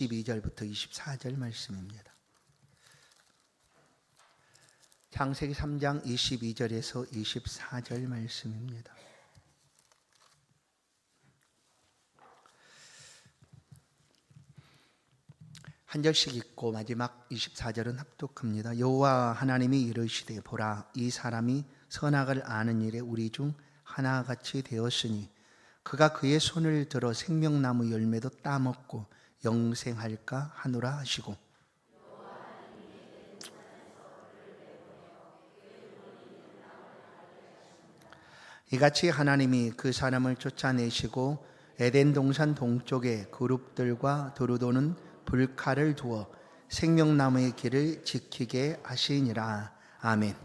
22절부터 24절 말씀입니다. 창세기 3장 22절에서 24절 말씀입니다. 한 절씩 읽고 마지막 24절은 합독합니다. 여호와 하나님이 이르시되 보라, 이 사람이 선악을 아는 일에 우리 중 하나같이 되었으니 그가 그의 손을 들어 생명나무 열매도 따먹고 영생할까 하노라 하시고, 이같이 하나님이 그 사람을 쫓아내시고 에덴 동산 동쪽에 그룹들과 두루도는 불칼을 두어 생명나무의 길을 지키게 하시니라. 아멘.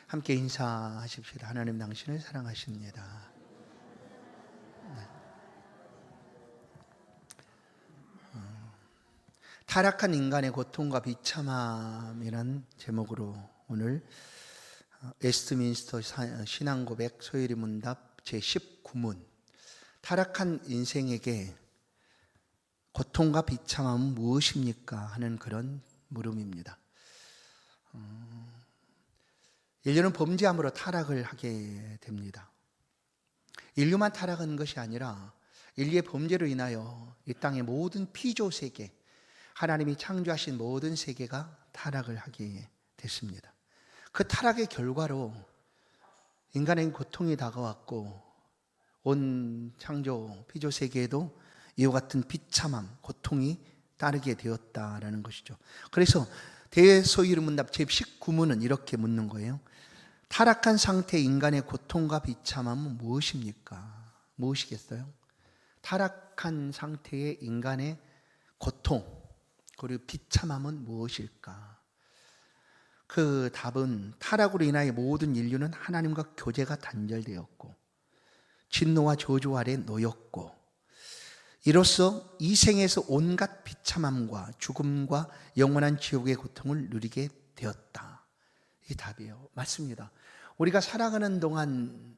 함께 인사하십시다. 하나님 당신을 사랑하십니다. 타락한 인간의 고통과 비참함이란 제목으로 오늘 웨스트민스터 신앙고백 소요리 문답 제19문, 타락한 인생에게 고통과 비참함은 무엇입니까? 하는 그런 물음입니다. 인류는 범죄함으로 타락을 하게 됩니다. 인류만 타락한 것이 아니라 인류의 범죄로 인하여 이 땅의 모든 피조 세계, 하나님이 창조하신 모든 세계가 타락을 하게 됐습니다. 그 타락의 결과로 인간에게 고통이 다가왔고 온 창조 피조 세계에도 이와 같은 비참함, 고통이 따르게 되었다라는 것이죠. 그래서 대소요리 문답 제19문은 이렇게 묻는 거예요. 타락한 상태의 인간의 고통과 비참함은 무엇입니까? 무엇이겠어요? 타락한 상태의 인간의 고통 그리고 비참함은 무엇일까? 그 답은 타락으로 인하여 모든 인류는 하나님과 교제가 단절되었고 진노와 저주 아래 놓였고 이로써 이 생에서 온갖 비참함과 죽음과 영원한 지옥의 고통을 누리게 되었다. 이 답이에요. 맞습니다. 우리가 살아가는 동안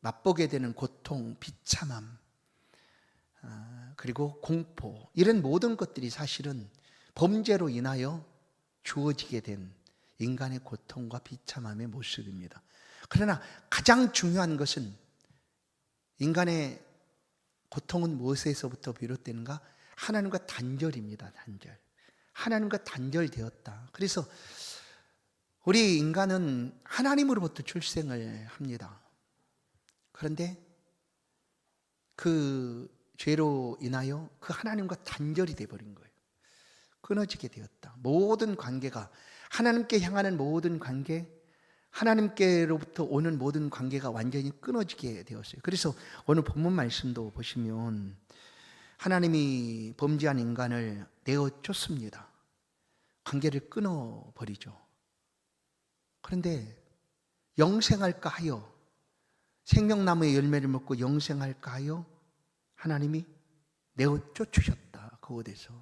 맛보게 되는 고통, 비참함, 그리고 공포, 이런 모든 것들이 사실은 범죄로 인하여 주어지게 된 인간의 고통과 비참함의 모습입니다. 그러나 가장 중요한 것은 인간의 고통은 무엇에서부터 비롯되는가? 하나님과 단절입니다. 단절. 하나님과 단절되었다. 그래서 우리 인간은 하나님으로부터 출생을 합니다. 그런데 그 죄로 인하여 그 하나님과 단절이 되어버린 거예요. 끊어지게 되었다. 모든 관계가, 하나님께 향하는 모든 관계, 하나님께로부터 오는 모든 관계가 완전히 끊어지게 되었어요. 그래서 오늘 본문 말씀도 보시면 하나님이 범죄한 인간을 내어쫓습니다. 관계를 끊어버리죠. 그런데 영생할까 하여, 생명나무의 열매를 먹고 영생할까 하여 하나님이 내어쫓으셨다. 그곳에서.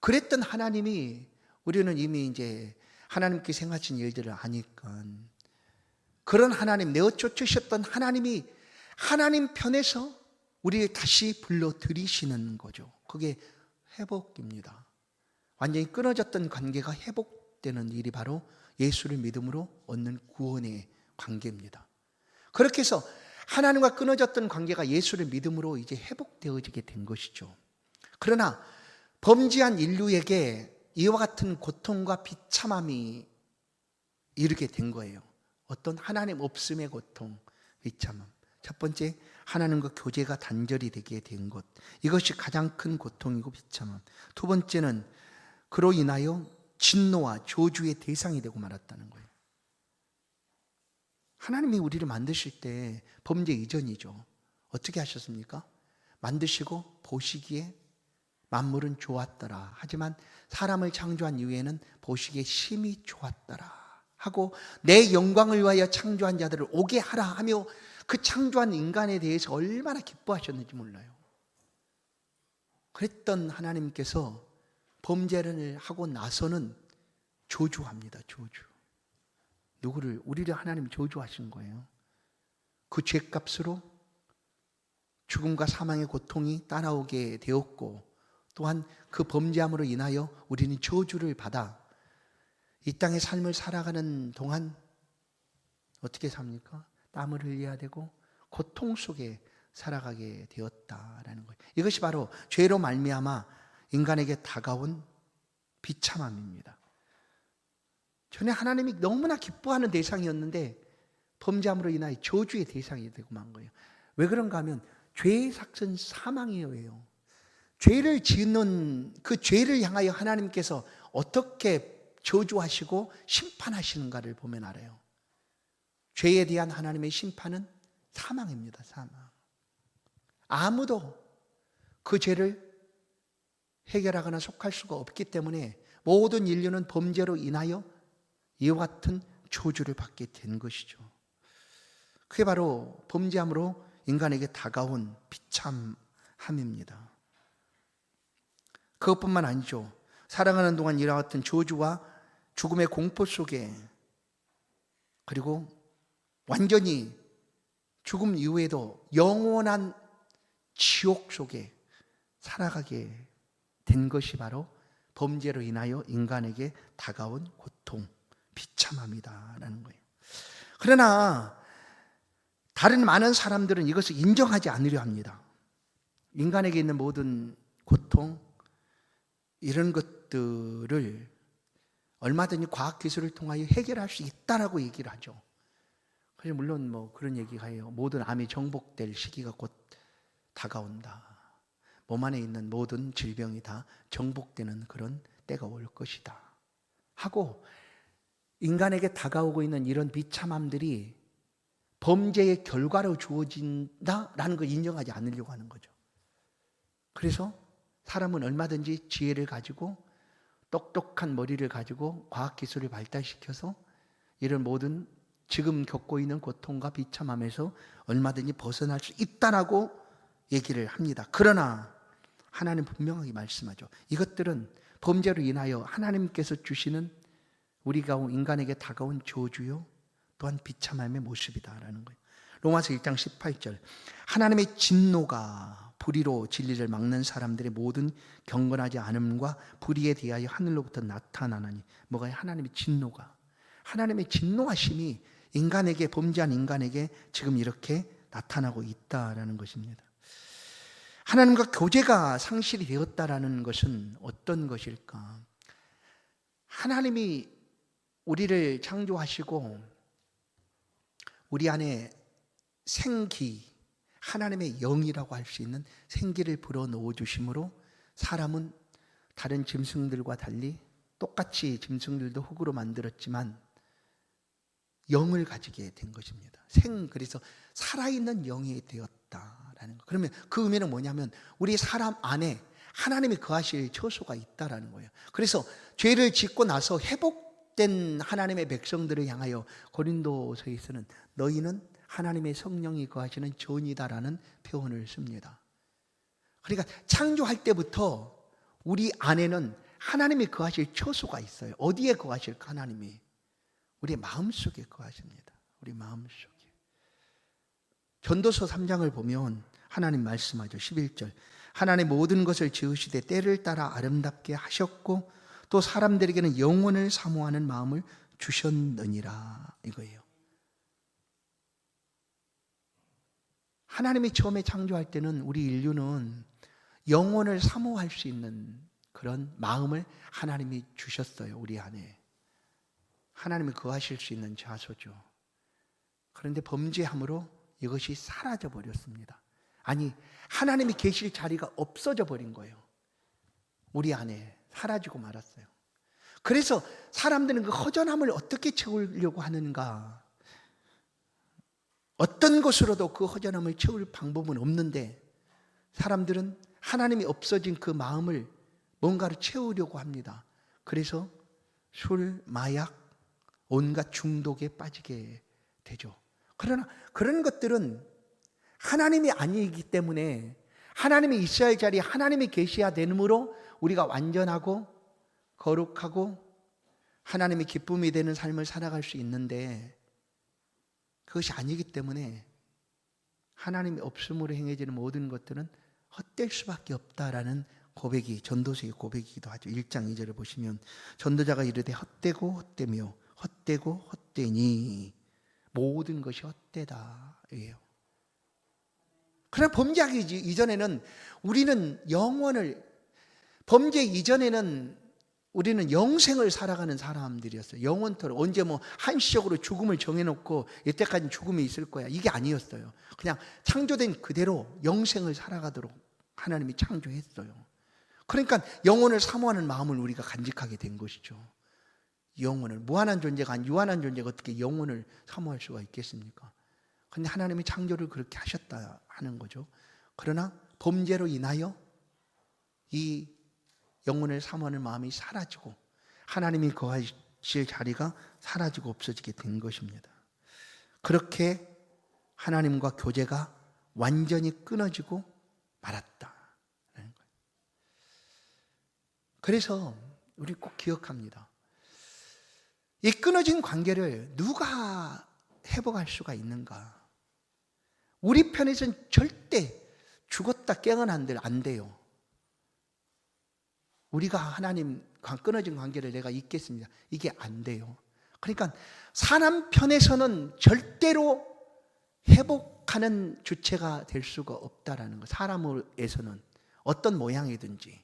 그랬던 하나님이, 우리는 이미 이제 하나님께 행하신 일들을 아니까 그런 하나님, 내어쫓으셨던 하나님이 하나님 편에서 우리를 다시 불러들이시는 거죠. 그게 회복입니다. 완전히 끊어졌던 관계가 회복되는 일이 바로 예수를 믿음으로 얻는 구원의 관계입니다. 그렇게 해서 하나님과 끊어졌던 관계가 예수를 믿음으로 이제 회복되어지게 된 것이죠. 그러나 범죄한 인류에게 이와 같은 고통과 비참함이 이르게 된 거예요. 어떤 하나님 없음의 고통, 비참함. 첫 번째, 하나님과 교제가 단절이 되게 된 것. 이것이 가장 큰 고통이고 비참함. 두 번째는 그로 인하여 진노와 저주의 대상이 되고 말았다는 거예요. 하나님이 우리를 만드실 때 범죄 이전이죠. 어떻게 하셨습니까? 만드시고 보시기에 만물은 좋았더라. 하지만 사람을 창조한 이후에는 보시기에 심히 좋았더라 하고 내 영광을 위하여 창조한 자들을 오게 하라 하며 그 창조한 인간에 대해서 얼마나 기뻐하셨는지 몰라요. 그랬던 하나님께서 범죄를 하고 나서는 저주합니다. 저주. 누구를? 우리를 하나님이 저주하신 거예요. 그 죄값으로 죽음과 사망의 고통이 따라오게 되었고, 또한 그 범죄함으로 인하여 우리는 저주를 받아 이 땅의 삶을 살아가는 동안 어떻게 삽니까? 땀을 흘려야 되고 고통 속에 살아가게 되었다라는 거예요. 이것이 바로 죄로 말미암아 인간에게 다가온 비참함입니다. 전에 하나님이 너무나 기뻐하는 대상이었는데 범죄함으로 인하여 저주의 대상이 되고 만 거예요. 왜 그런가 하면 죄의 삭은 사망이에요. 죄를 짓는 그 죄를 향하여 하나님께서 어떻게 저주하시고 심판하시는가를 보면 알아요. 죄에 대한 하나님의 심판은 사망입니다. 사망. 아무도 그 죄를 해결하거나 속할 수가 없기 때문에 모든 인류는 범죄로 인하여 이와 같은 저주를 받게 된 것이죠. 그게 바로 범죄함으로 인간에게 다가온 비참함입니다. 그것뿐만 아니죠. 살아가는 동안 이와 같은 저주와 죽음의 공포 속에, 그리고 완전히 죽음 이후에도 영원한 지옥 속에 살아가게 된 것이 바로 범죄로 인하여 인간에게 다가온 고통, 비참함이다라는 거예요. 그러나 다른 많은 사람들은 이것을 인정하지 않으려 합니다. 인간에게 있는 모든 고통, 이런 것들을 얼마든지 과학기술을 통하여 해결할 수 있다라고 얘기를 하죠. 그래서 물론 뭐 그런 얘기가 해요. 모든 암이 정복될 시기가 곧 다가온다. 몸 안에 있는 모든 질병이 다 정복되는 그런 때가 올 것이다 하고, 인간에게 다가오고 있는 이런 비참함들이 범죄의 결과로 주어진다라는 걸 인정하지 않으려고 하는 거죠. 그래서 사람은 얼마든지 지혜를 가지고 똑똑한 머리를 가지고 과학기술을 발달시켜서 이런 모든 지금 겪고 있는 고통과 비참함에서 얼마든지 벗어날 수 있다라고 얘기를 합니다. 그러나 하나님 분명하게 말씀하죠. 이것들은 범죄로 인하여 하나님께서 주시는 우리가 인간에게 다가온 저주요 또한 비참함의 모습이다라는 거예요. 로마서 1장 18절, 하나님의 진노가 불의로 진리를 막는 사람들의 모든 경건하지 않음과 불의에 대하여 하늘로부터 나타나나니. 뭐가요? 하나님의 진노가, 하나님의 진노하심이 인간에게, 범죄한 인간에게 지금 이렇게 나타나고 있다라는 것입니다. 하나님과 교제가 상실이 되었다라는 것은 어떤 것일까? 하나님이 우리를 창조하시고 우리 안에 생기, 하나님의 영이라고 할 수 있는 생기를 불어넣어 주심으로 사람은 다른 짐승들과 달리 똑같이 짐승들도 흙으로 만들었지만 영을 가지게 된 것입니다. 그래서 살아있는 영이 되었다라는 거. 그러면 그 의미는 뭐냐면 우리 사람 안에 하나님이 거하실 처소가 있다라는 거예요. 그래서 죄를 짓고 나서 회복된 하나님의 백성들을 향하여 고린도서에서는 너희는 하나님의 성령이 거하시는 전이다라는 표현을 씁니다. 그러니까 창조할 때부터 우리 안에는 하나님이 거하실 처소가 있어요. 어디에 거하실까? 하나님이 우리의 마음속에 거하십니다. 우리 마음속에. 전도서 3장을 보면 하나님 말씀하죠. 11절, 하나님 모든 것을 지으시되 때를 따라 아름답게 하셨고 또 사람들에게는 영원을 사모하는 마음을 주셨느니라, 이거예요. 하나님이 처음에 창조할 때는 우리 인류는 영혼을 사모할 수 있는 그런 마음을 하나님이 주셨어요. 우리 안에 하나님이 거하실 수 있는 자소죠. 그런데 범죄함으로 이것이 사라져 버렸습니다. 아니, 하나님이 계실 자리가 없어져 버린 거예요. 우리 안에 사라지고 말았어요. 그래서 사람들은 그 허전함을 어떻게 채우려고 하는가? 어떤 것으로도 그 허전함을 채울 방법은 없는데 사람들은 하나님이 없어진 그 마음을 뭔가로 채우려고 합니다. 그래서 술, 마약, 온갖 중독에 빠지게 되죠. 그러나 그런 것들은 하나님이 아니기 때문에 하나님이 있어야 할 자리에 하나님이 계셔야 되므로 우리가 완전하고 거룩하고 하나님의 기쁨이 되는 삶을 살아갈 수 있는데 그것이 아니기 때문에 하나님이 없음으로 행해지는 모든 것들은 헛될 수밖에 없다라는 고백이 전도서의 고백이기도 하죠. 1장 2절을 보시면 전도자가 이르되 헛되고 헛되며 헛되고 헛되니 모든 것이 헛되다 예요. 그러나 범죄하기 이전에는 우리는 범죄 이전에는 우리는 영생을 살아가는 사람들이었어요. 영원토록. 언제 한시적으로 죽음을 정해놓고 이때까지 죽음이 있을 거야, 이게 아니었어요. 그냥 창조된 그대로 영생을 살아가도록 하나님이 창조했어요. 그러니까 영혼을 사모하는 마음을 우리가 간직하게 된 것이죠. 영혼을, 무한한 존재가 아닌 유한한 존재가 어떻게 영혼을 사모할 수가 있겠습니까? 근데 하나님이 창조를 그렇게 하셨다 하는 거죠. 그러나 범죄로 인하여 이 영혼을 사모하는 마음이 사라지고 하나님이 거하실 자리가 사라지고 없어지게 된 것입니다. 그렇게 하나님과 교제가 완전히 끊어지고 말았다. 그래서 우리 꼭 기억합니다. 이 끊어진 관계를 누가 회복할 수가 있는가? 우리 편에서는 절대 죽었다 깨어난들 안 돼요. 우리가 하나님과 끊어진 관계를 내가 잊겠습니다. 이게 안 돼요. 그러니까 사람 편에서는 절대로 회복하는 주체가 될 수가 없다라는 거. 사람에서는 어떤 모양이든지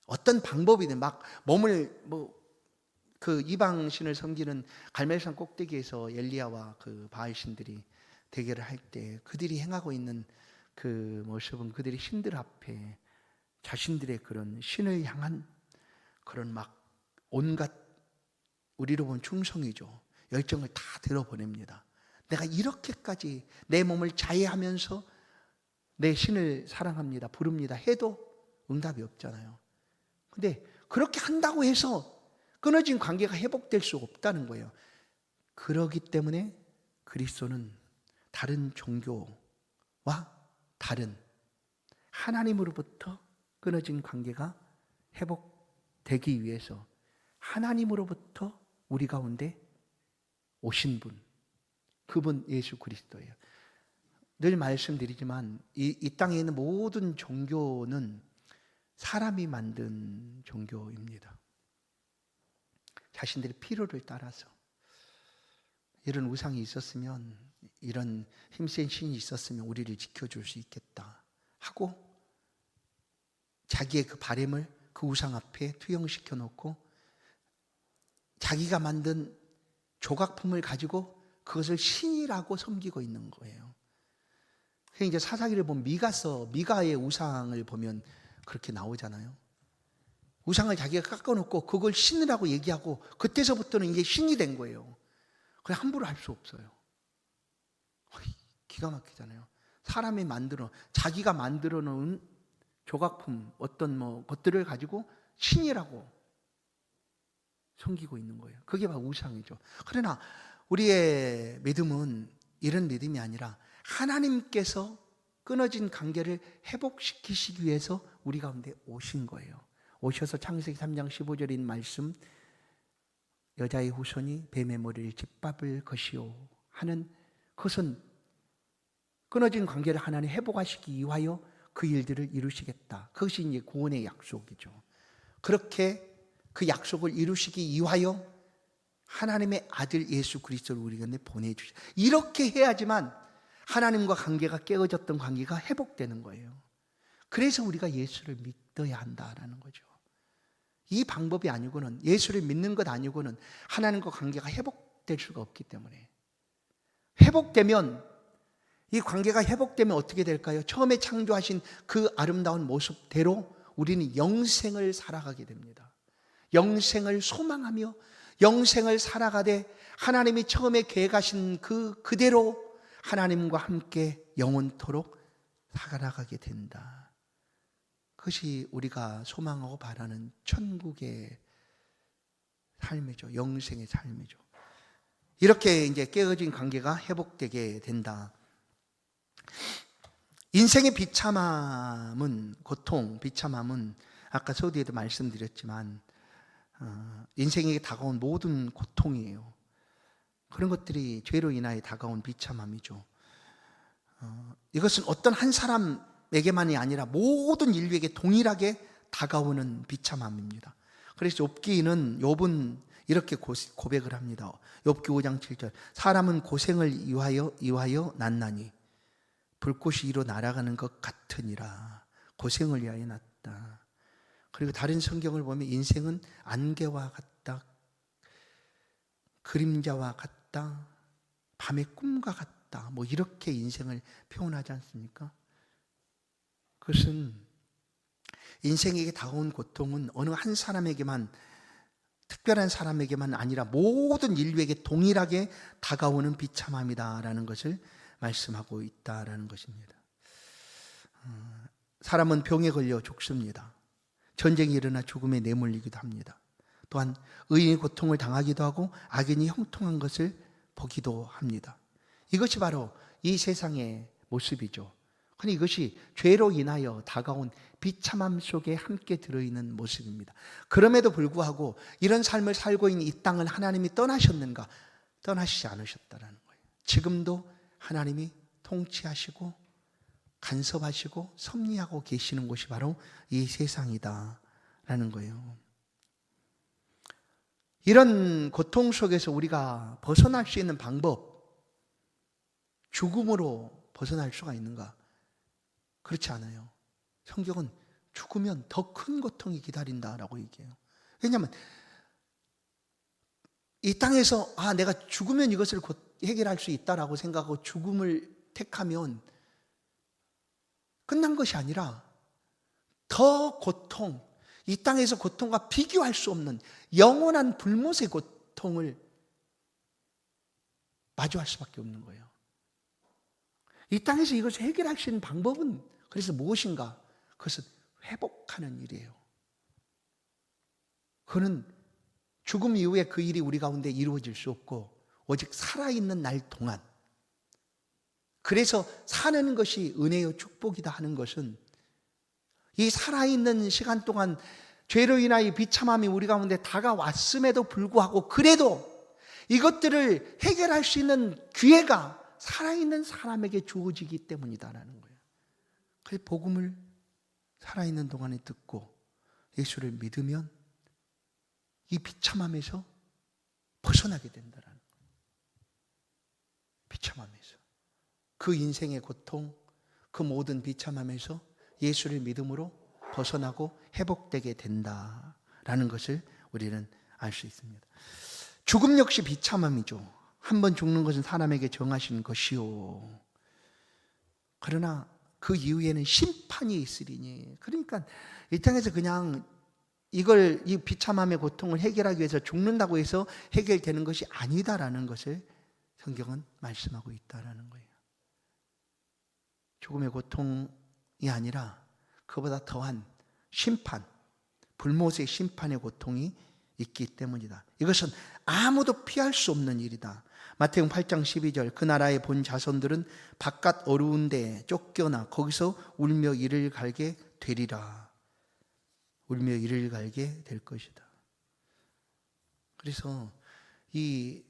어떤 방법이든 막 몸을 그 이방신을 섬기는 갈멜산 꼭대기에서 엘리야와 그 바알신들이 대결을 할 때 그들이 행하고 있는 그 모습은 그들이 신들 앞에 자신들의 그런 신을 향한 그런 막 온갖 우리로 보면 충성이죠. 열정을 다 들어보냅니다. 내가 이렇게까지 내 몸을 자해하면서 내 신을 사랑합니다, 부릅니다 해도 응답이 없잖아요. 근데 그렇게 한다고 해서 끊어진 관계가 회복될 수 없다는 거예요. 그렇기 때문에 그리스도는 다른 종교와 다른 하나님으로부터 끊어진 관계가 회복되기 위해서 하나님으로부터 우리 가운데 오신 분, 그분 예수 그리스도예요. 늘 말씀드리지만 이 땅에 있는 모든 종교는 사람이 만든 종교입니다. 자신들의 필요를 따라서 이런 우상이 있었으면, 이런 힘센 신이 있었으면 우리를 지켜줄 수 있겠다 하고 자기의 그 바램을 그 우상 앞에 투영시켜 놓고 자기가 만든 조각품을 가지고 그것을 신이라고 섬기고 있는 거예요. 이제 사사기를 보면 미가의 우상을 보면 그렇게 나오잖아요. 우상을 자기가 깎아놓고 그걸 신이라고 얘기하고 그때서부터는 이게 신이 된 거예요. 그냥 함부로 할 수 없어요. 기가 막히잖아요. 사람이 자기가 만들어 놓은 조각품, 어떤 것들을 가지고 신이라고 섬기고 있는 거예요. 그게 바로 우상이죠. 그러나 우리의 믿음은 이런 믿음이 아니라 하나님께서 끊어진 관계를 회복시키시기 위해서 우리 가운데 오신 거예요. 오셔서 창세기 3장 15절인 말씀, 여자의 후손이 뱀의 머리를 짓밟을 것이요 하는, 그것은 끊어진 관계를 하나님 회복하시기 위하여 그 일들을 이루시겠다. 그것이 이제 구원의 약속이죠. 그렇게 그 약속을 이루시기 위하여 하나님의 아들 예수 그리스도를 우리 곁에 보내주셨어요. 이렇게 해야지만 하나님과 관계가 깨어졌던 관계가 회복되는 거예요. 그래서 우리가 예수를 믿어야 한다라는 거죠. 이 방법이 아니고는, 예수를 믿는 것 아니고는 하나님과 관계가 회복될 수가 없기 때문에, 이 관계가 회복되면 어떻게 될까요? 처음에 창조하신 그 아름다운 모습대로 우리는 영생을 살아가게 됩니다. 영생을 소망하며 영생을 살아가되 하나님이 처음에 계획하신 그대로 하나님과 함께 영원토록 살아가게 된다. 그것이 우리가 소망하고 바라는 천국의 삶이죠. 영생의 삶이죠. 이렇게 이제 깨어진 관계가 회복되게 된다. 인생의 비참함은, 고통, 비참함은 아까 서두에도 말씀드렸지만 인생에게 다가온 모든 고통이에요. 그런 것들이 죄로 인하여 다가온 비참함이죠. 이것은 어떤 한 사람에게만이 아니라 모든 인류에게 동일하게 다가오는 비참함입니다. 그래서 욥은 이렇게 고백을 합니다. 욥기 5장 7절. 사람은 고생을 이하여 났나니 불꽃이 이로 날아가는 것 같으니라. 고생을 위하여 났다. 그리고 다른 성경을 보면 인생은 안개와 같다, 그림자와 같다, 밤의 꿈과 같다, 뭐 이렇게 인생을 표현하지 않습니까? 그것은 인생에게 다가온 고통은 어느 한 사람에게만, 특별한 사람에게만 아니라 모든 인류에게 동일하게 다가오는 비참함이다라는 것을 말씀하고 있다라는 것입니다. 사람은 병에 걸려 죽습니다. 전쟁이 일어나 죽음에 내몰리기도 합니다. 또한 의인이 고통을 당하기도 하고 악인이 형통한 것을 보기도 합니다. 이것이 바로 이 세상의 모습이죠. 그런데 이것이 죄로 인하여 다가온 비참함 속에 함께 들어있는 모습입니다. 그럼에도 불구하고 이런 삶을 살고 있는 이 땅을 하나님이 떠나셨는가? 떠나시지 않으셨다는 거예요. 지금도 하나님이 통치하시고 간섭하시고 섭리하고 계시는 곳이 바로 이 세상이다라는 거예요. 이런 고통 속에서 우리가 벗어날 수 있는 방법, 죽음으로 벗어날 수가 있는가? 그렇지 않아요. 성경은 죽으면 더 큰 고통이 기다린다라고 얘기해요. 왜냐하면 이 땅에서 내가 죽으면 이것을 해결할 수 있다라고 생각하고 죽음을 택하면 끝난 것이 아니라 더 고통, 이 땅에서 고통과 비교할 수 없는 영원한 불못의 고통을 마주할 수밖에 없는 거예요. 이 땅에서 이것을 해결할 수 있는 방법은 그래서 무엇인가? 그것은 회복하는 일이에요. 그는 죽음 이후에 그 일이 우리 가운데 이루어질 수 없고 오직 살아있는 날 동안, 그래서 사는 것이 은혜요 축복이다 하는 것은 이 살아있는 시간 동안 죄로 인하여 비참함이 우리 가운데 다가왔음에도 불구하고 그래도 이것들을 해결할 수 있는 기회가 살아있는 사람에게 주어지기 때문이다라는 거예요. 그래서 복음을 살아있는 동안에 듣고 예수를 믿으면 이 비참함에서 벗어나게 된다라는 거예요. 비참함에서, 그 인생의 고통, 그 모든 비참함에서 예수를 믿음으로 벗어나고 회복되게 된다라는 것을 우리는 알 수 있습니다. 죽음 역시 비참함이죠. 한 번 죽는 것은 사람에게 정하신 것이요. 그러나 그 이후에는 심판이 있으리니. 그러니까 이 땅에서 그냥 이 비참함의 고통을 해결하기 위해서 죽는다고 해서 해결되는 것이 아니다라는 것을 성경은 말씀하고 있다라는 거예요. 죽음의 고통이 아니라 그보다 더한 심판, 불못의 심판의 고통이 있기 때문이다. 이것은 아무도 피할 수 없는 일이다. 마태복음 8장 12절. 그 나라의 본 자손들은 바깥 어두운 데에 쫓겨나 거기서 울며 이를 갈게 되리라. 울며 이를 갈게 될 것이다. 그래서 이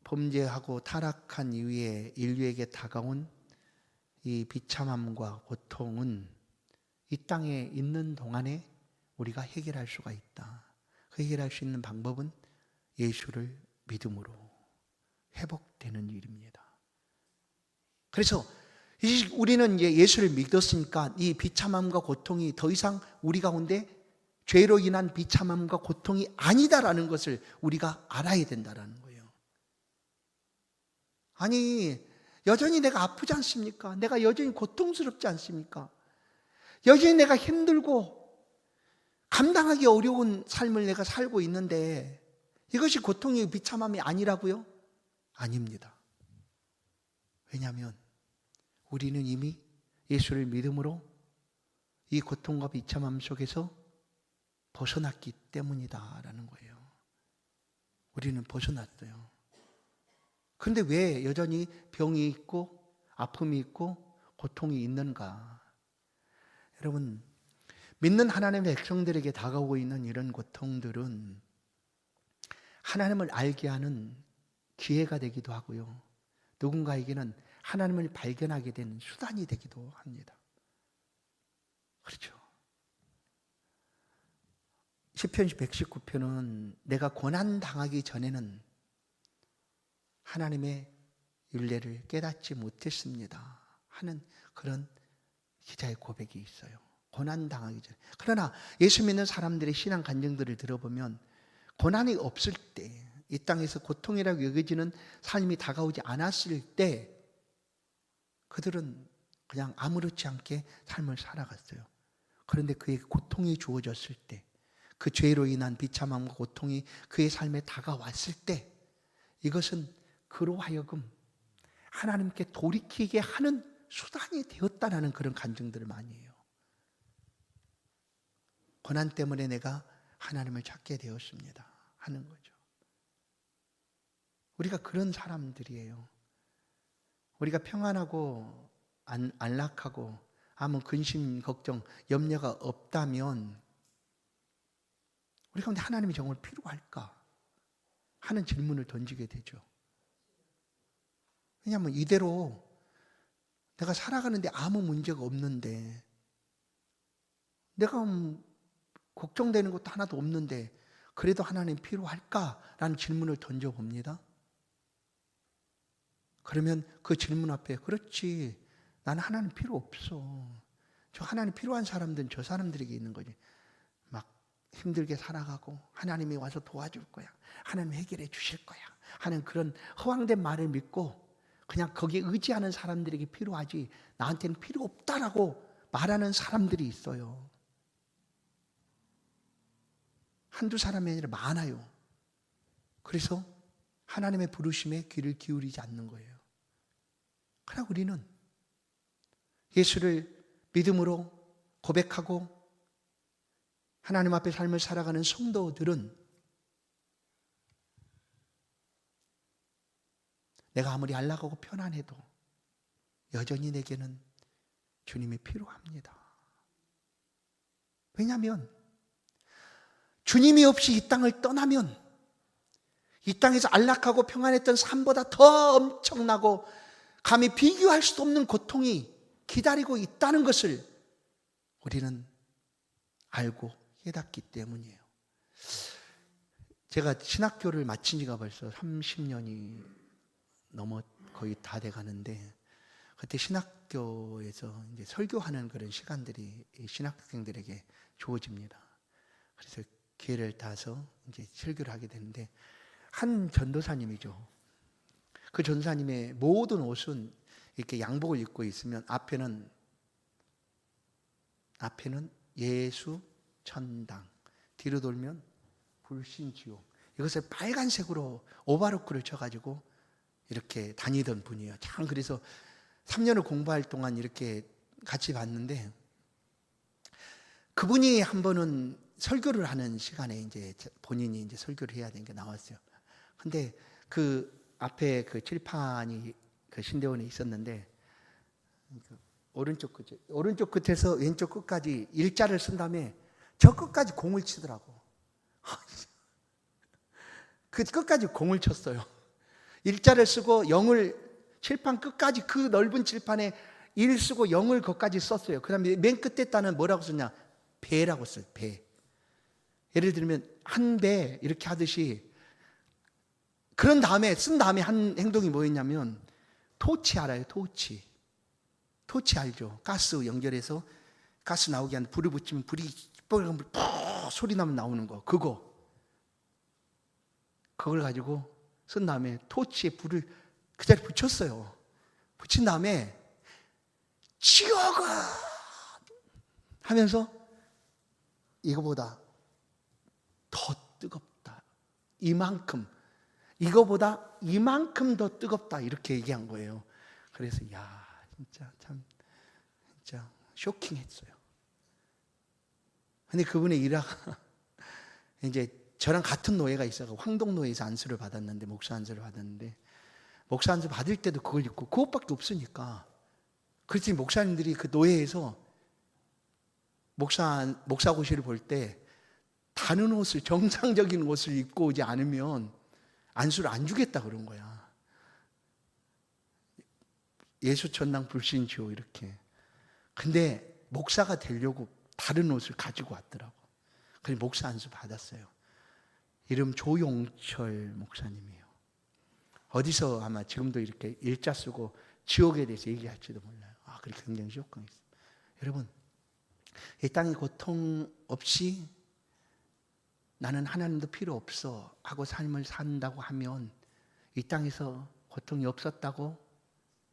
범죄하고 타락한 이후에 인류에게 다가온 이 비참함과 고통은 이 땅에 있는 동안에 우리가 해결할 수가 있다. 그 해결할 수 있는 방법은 예수를 믿음으로 회복되는 일입니다. 그래서 우리는 이제 예수를 믿었으니까 이 비참함과 고통이 더 이상 우리 가운데 죄로 인한 비참함과 고통이 아니다라는 것을 우리가 알아야 된다라는 거예요. 아니, 여전히 내가 아프지 않습니까? 내가 여전히 고통스럽지 않습니까? 여전히 내가 힘들고 감당하기 어려운 삶을 내가 살고 있는데 이것이 고통의 비참함이 아니라고요? 아닙니다. 왜냐하면 우리는 이미 예수를 믿음으로 이 고통과 비참함 속에서 벗어났기 때문이다라는 거예요. 우리는 벗어났어요. 그런데 왜 여전히 병이 있고 아픔이 있고 고통이 있는가? 여러분, 믿는 하나님의 백성들에게 다가오고 있는 이런 고통들은 하나님을 알게 하는 기회가 되기도 하고요. 누군가에게는 하나님을 발견하게 되는 수단이 되기도 합니다. 그렇죠. 시편 119편은 내가 고난 당하기 전에는 하나님의 율례를 깨닫지 못했습니다 하는 그런 기자의 고백이 있어요. 고난 당하기 전에. 그러나 예수 믿는 사람들의 신앙 간증들을 들어보면 고난이 없을 때, 이 땅에서 고통이라고 여겨지는 삶이 다가오지 않았을 때 그들은 그냥 아무렇지 않게 삶을 살아갔어요. 그런데 그에게 고통이 주어졌을 때, 그 죄로 인한 비참함과 고통이 그의 삶에 다가왔을 때 이것은 그로 하여금 하나님께 돌이키게 하는 수단이 되었다는 그런 간증들을 많이 해요. 고난 때문에 내가 하나님을 찾게 되었습니다 하는 거죠. 우리가 그런 사람들이에요. 우리가 평안하고 안락하고 아무 근심, 걱정, 염려가 없다면 우리 가운데 하나님이 정말 필요할까 하는 질문을 던지게 되죠. 왜냐하면 이대로 내가 살아가는데 아무 문제가 없는데, 내가 걱정되는 것도 하나도 없는데 그래도 하나님 필요할까라는 질문을 던져봅니다. 그러면 그 질문 앞에 그렇지, 나는 하나님 필요 없어. 저 하나님 필요한 사람들은 저 사람들에게 있는 거지. 막 힘들게 살아가고 하나님이 와서 도와줄 거야, 하나님 해결해 주실 거야 하는 그런 허황된 말을 믿고 그냥 거기에 의지하는 사람들에게 필요하지 나한테는 필요 없다라고 말하는 사람들이 있어요. 한두 사람이 아니라 많아요. 그래서 하나님의 부르심에 귀를 기울이지 않는 거예요. 그러나 우리는 예수를 믿음으로 고백하고 하나님 앞에 삶을 살아가는 성도들은 내가 아무리 안락하고 편안해도 여전히 내게는 주님이 필요합니다. 왜냐하면 주님이 없이 이 땅을 떠나면 이 땅에서 안락하고 평안했던 삶보다 더 엄청나고 감히 비교할 수 없는 고통이 기다리고 있다는 것을 우리는 알고 깨닫기 때문이에요. 제가 신학교를 마친 지가 벌써 30년이 넘어 거의 다 돼 가는데, 그때 신학교에서 이제 설교하는 그런 시간들이 신학생들에게 주어집니다. 그래서 기회를 타서 이제 설교를 하게 되는데, 한 전도사님이죠. 그 전도사님의 모든 옷은 이렇게 양복을 입고 있으면 앞에는 예수 천당, 뒤로 돌면 불신지옥, 이것을 빨간색으로 오바로크를 쳐가지고 이렇게 다니던 분이에요. 참, 그래서 3년을 공부할 동안 이렇게 같이 봤는데, 그분이 한 번은 설교를 하는 시간에 이제 본인이 이제 설교를 해야 되는 게 나왔어요. 근데 그 앞에 그 칠판이 그 신대원에 있었는데, 오른쪽 끝에서 왼쪽 끝까지 일자를 쓴 다음에 저 끝까지 공을 치더라고. 그 끝까지 공을 쳤어요. 일자를 쓰고 0을 칠판 끝까지, 그 넓은 칠판에 1 쓰고 0을 거기까지 썼어요. 그 다음에 맨 끝에 따는 뭐라고 썼냐? 배라고 써요. 배. 예를 들면 한 배 이렇게 하듯이, 그런 다음에 쓴 다음에 한 행동이 뭐였냐면, 토치 알아요? 토치 알죠? 가스 연결해서 가스 나오게 하는, 불을 붙이면 불이 뻘건 불 소리 나면 나오는 거, 그걸 가지고 쓴 다음에 토치에 불을 그 자리에 붙였어요. 붙인 다음에 지옥아 하면서 이거보다 더 뜨겁다, 이거보다 이만큼 더 뜨겁다, 이렇게 얘기한 거예요. 그래서 진짜 쇼킹했어요. 근데 그분의 일화가 이제 저랑 같은 노예가 있어서 황동노예에서 안수를 받았는데, 목사 안수를 받았는데, 목사 안수 받을 때도 그걸 입고, 그것밖에 없으니까. 그렇지, 목사님들이 그 노예에서 목사고시를 볼 때 다른 옷을, 정상적인 옷을 입고 오지 않으면 안수를 안 주겠다 그런 거야. 예수 천당 불신지요 이렇게. 근데 목사가 되려고 다른 옷을 가지고 왔더라고. 그래서 목사 안수 받았어요. 이름 조용철 목사님이에요. 어디서 아마 지금도 이렇게 일자 쓰고 지옥에 대해서 얘기할지도 몰라요. 그렇게 굉장히 쇼크가 있어요. 여러분, 이 땅에 고통 없이 나는 하나님도 필요 없어 하고 삶을 산다고 하면 이 땅에서 고통이 없었다고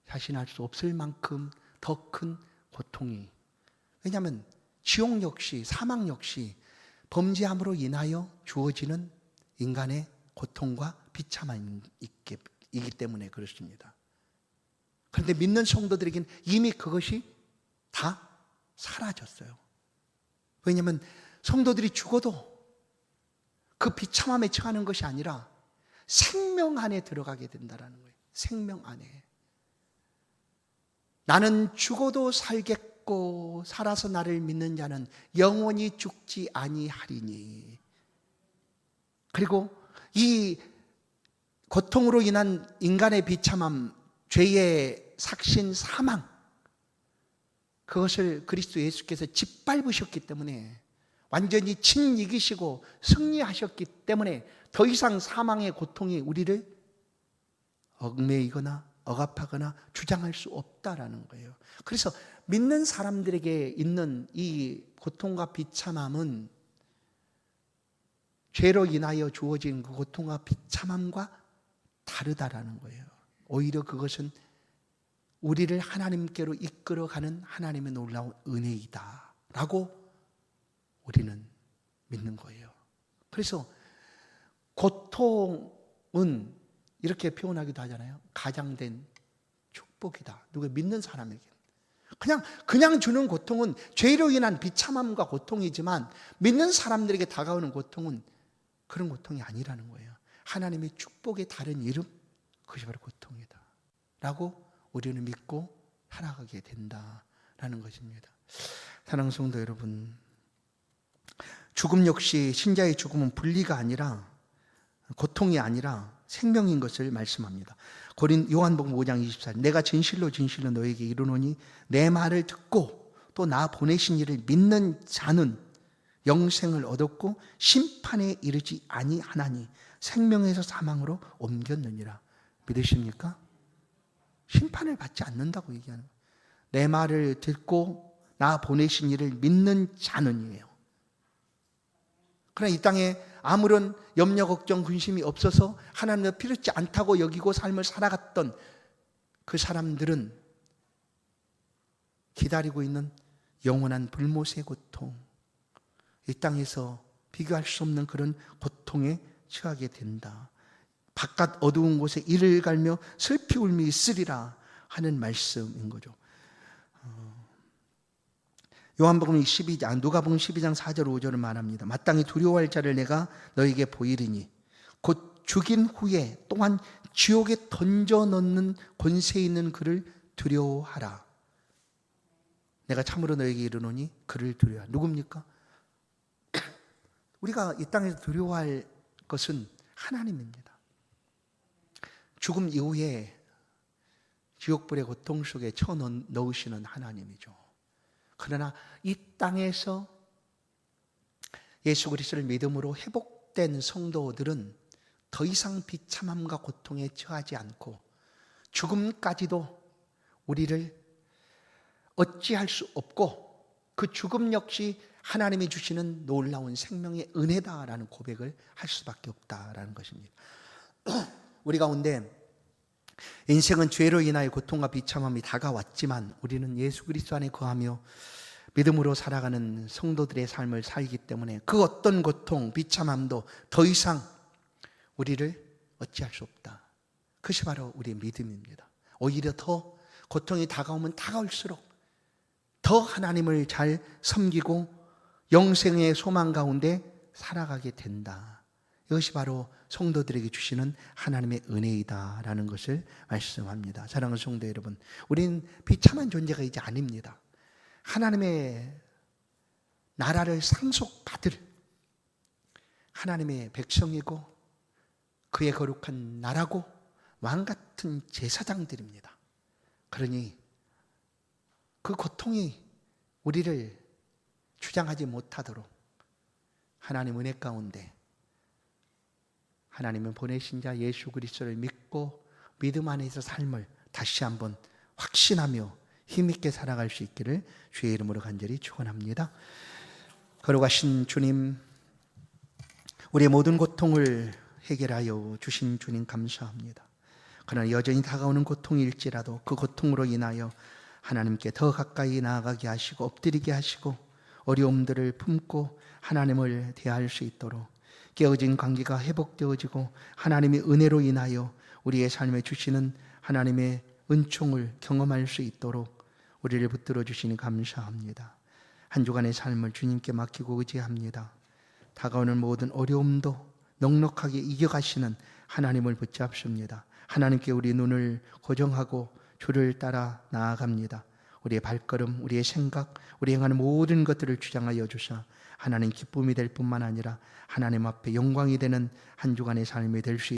자신할 수 없을 만큼 더 큰 고통이. 왜냐하면 지옥 역시, 사망 역시 범죄함으로 인하여 주어지는 인간의 고통과 비참함이기 때문에 그렇습니다. 그런데 믿는 성도들에게는 이미 그것이 다 사라졌어요. 왜냐하면 성도들이 죽어도 그 비참함에 처하는 것이 아니라 생명 안에 들어가게 된다는 거예요. 생명 안에. 나는 죽어도 살겠고 살아서 나를 믿는 자는 영원히 죽지 아니하리니. 그리고 이 고통으로 인한 인간의 비참함, 죄의 삭신, 사망, 그것을 그리스도 예수께서 짓밟으셨기 때문에, 완전히 진 이기시고 승리하셨기 때문에 더 이상 사망의 고통이 우리를 얽매이거나 억압하거나 주장할 수 없다라는 거예요. 그래서 믿는 사람들에게 있는 이 고통과 비참함은 죄로 인하여 주어진 그 고통과 비참함과 다르다라는 거예요. 오히려 그것은 우리를 하나님께로 이끌어가는 하나님의 놀라운 은혜이다라고 우리는 믿는 거예요. 그래서 고통은 이렇게 표현하기도 하잖아요. 가장된 축복이다. 누가 믿는 사람에게. 그냥 주는 고통은 죄로 인한 비참함과 고통이지만 믿는 사람들에게 다가오는 고통은 그런 고통이 아니라는 거예요. 하나님의 축복의 다른 이름, 그것이 바로 고통이다 라고 우리는 믿고 살아가게 된다라는 것입니다. 사랑하는 성도 여러분, 죽음 역시 신자의 죽음은 분리가 아니라, 고통이 아니라 생명인 것을 말씀합니다. 요한복음 5장 24절, 내가 진실로 진실로 너에게 이르노니 내 말을 듣고 또 나 보내신 이를 믿는 자는 영생을 얻었고 심판에 이르지 아니하나니 생명에서 사망으로 옮겼느니라. 믿으십니까? 심판을 받지 않는다고 얘기하는 거예요. 내 말을 듣고 나 보내신 이를 믿는 자는이에요. 그러나 이 땅에 아무런 염려, 걱정, 근심이 없어서 하나님을 필요치 않다고 여기고 삶을 살아갔던 그 사람들은 기다리고 있는 영원한 불못의 고통, 이 땅에서 비교할 수 없는 그런 고통에 처하게 된다. 바깥 어두운 곳에 이를 갈며 슬피 울미 있으리라 하는 말씀인 거죠. 요한복음 12장, 누가복음 12장 4절 5절을 말합니다. 마땅히 두려워할 자를 내가 너에게 보이리니 곧 죽인 후에 또한 지옥에 던져 넣는 권세 있는 그를 두려워하라. 내가 참으로 너에게 이르노니 그를 두려워하라. 누굽니까? 우리가 이 땅에서 두려워할 것은 하나님입니다. 죽음 이후에 지옥불의 고통 속에 쳐넣으시는 하나님이죠. 그러나 이 땅에서 예수 그리스도를 믿음으로 회복된 성도들은 더 이상 비참함과 고통에 처하지 않고 죽음까지도 우리를 어찌할 수 없고 그 죽음 역시 하나님이 주시는 놀라운 생명의 은혜다라는 고백을 할 수밖에 없다라는 것입니다. 우리 가운데 인생은 죄로 인하여 고통과 비참함이 다가왔지만 우리는 예수 그리스도 안에 거하며 믿음으로 살아가는 성도들의 삶을 살기 때문에 그 어떤 고통, 비참함도 더 이상 우리를 어찌할 수 없다. 그것이 바로 우리의 믿음입니다. 오히려 더 고통이 다가오면 다가올수록 더 하나님을 잘 섬기고 영생의 소망 가운데 살아가게 된다. 이것이 바로 성도들에게 주시는 하나님의 은혜이다라는 것을 말씀합니다. 사랑하는 성도 여러분, 우리는 비참한 존재가 이제 아닙니다. 하나님의 나라를 상속받을 하나님의 백성이고 그의 거룩한 나라고 왕같은 제사장들입니다. 그러니 그 고통이 우리를 주장하지 못하도록 하나님 은혜 가운데 하나님은 보내신 자 예수 그리스도를 믿고 믿음 안에서 삶을 다시 한번 확신하며 힘있게 살아갈 수 있기를 주의 이름으로 간절히 축원합니다. 걸어가신 주님, 우리의 모든 고통을 해결하여 주신 주님 감사합니다. 그러나 여전히 다가오는 고통일지라도 그 고통으로 인하여 하나님께 더 가까이 나아가게 하시고 엎드리게 하시고 어려움들을 품고 하나님을 대할 수 있도록 깨어진 관계가 회복되어지고 하나님의 은혜로 인하여 우리의 삶에 주시는 하나님의 은총을 경험할 수 있도록 우리를 붙들어 주시니 감사합니다. 한 주간의 삶을 주님께 맡기고 의지합니다. 다가오는 모든 어려움도 넉넉하게 이겨가시는 하나님을 붙잡습니다. 하나님께 우리 눈을 고정하고 주를 따라 나아갑니다. 우리의 발걸음, 우리의 생각, 우리 행하는 모든 것들을 주장하여 주사 하나님 기쁨이 될 뿐만 아니라 하나님 앞에 영광이 되는 한 주간의 삶이 될 수